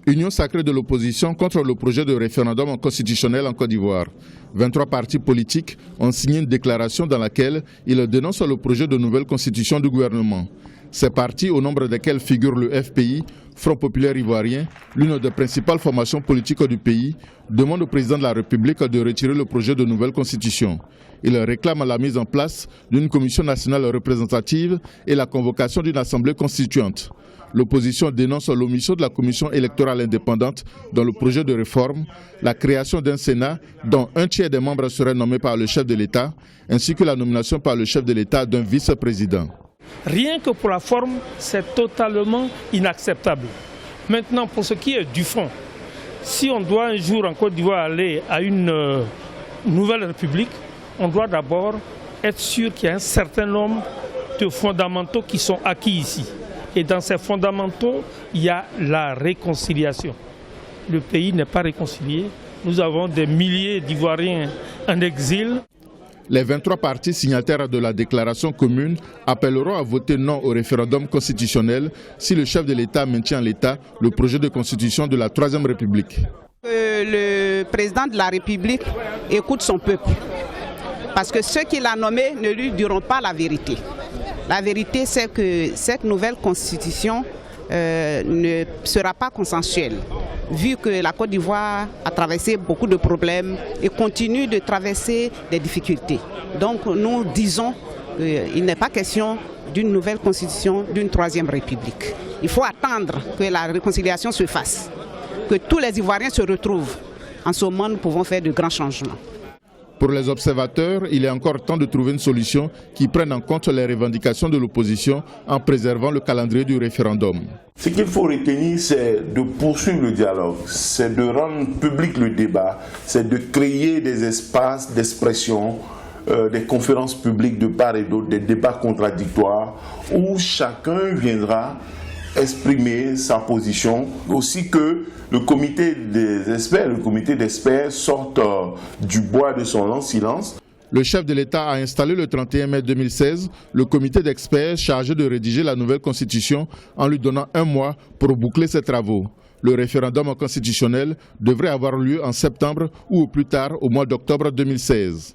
Union sacrée de l'opposition contre le projet de référendum constitutionnel en Côte d'Ivoire. 23 partis politiques ont signé une déclaration dans laquelle ils dénoncent le projet de nouvelle constitution du gouvernement. Ces partis, au nombre desquels figure le FPI, Front populaire ivoirien, l'une des principales formations politiques du pays, demandent au président de la République de retirer le projet de nouvelle constitution. Ils réclament la mise en place d'une commission nationale représentative et la convocation d'une assemblée constituante. L'opposition dénonce l'omission de la commission électorale indépendante dans le projet de réforme, la création d'un Sénat dont un tiers des membres seraient nommés par le chef de l'État, ainsi que la nomination par le chef de l'État d'un vice-président. Rien que pour la forme, c'est totalement inacceptable. Maintenant, pour ce qui est du fond, si on doit un jour en Côte d'Ivoire aller à une nouvelle république, on doit d'abord être sûr qu'il y a un certain nombre de fondamentaux qui sont acquis ici. Et dans ces fondamentaux, il y a la réconciliation. Le pays n'est pas réconcilié. Nous avons des milliers d'Ivoiriens en exil. Les 23 partis signataires de la déclaration commune appelleront à voter non au référendum constitutionnel si le chef de l'État maintient en l'état le projet de constitution de la Troisième République. Le président de la République écoute son peuple, parce que ceux qui l'ont nommé ne lui diront pas la vérité. La vérité, c'est que cette nouvelle constitution ne sera pas consensuelle, vu que la Côte d'Ivoire a traversé beaucoup de problèmes et continue de traverser des difficultés. Donc nous disons qu'il n'est pas question d'une nouvelle constitution, d'une troisième république. Il faut attendre que la réconciliation se fasse, que tous les Ivoiriens se retrouvent. En ce moment, nous pouvons faire de grands changements. Pour les observateurs, il est encore temps de trouver une solution qui prenne en compte les revendications de l'opposition en préservant le calendrier du référendum. Ce qu'il faut retenir, c'est de poursuivre le dialogue, c'est de rendre public le débat, c'est de créer des espaces d'expression, des conférences publiques de part et d'autre, des débats contradictoires où chacun viendra exprimer sa position, aussi que le comité d'experts sorte du bois de son lent silence. Le chef de l'État a installé le 31 mai 2016 le comité d'experts chargé de rédiger la nouvelle constitution en lui donnant un mois pour boucler ses travaux. Le référendum constitutionnel devrait avoir lieu en septembre ou au plus tard au mois d'octobre 2016.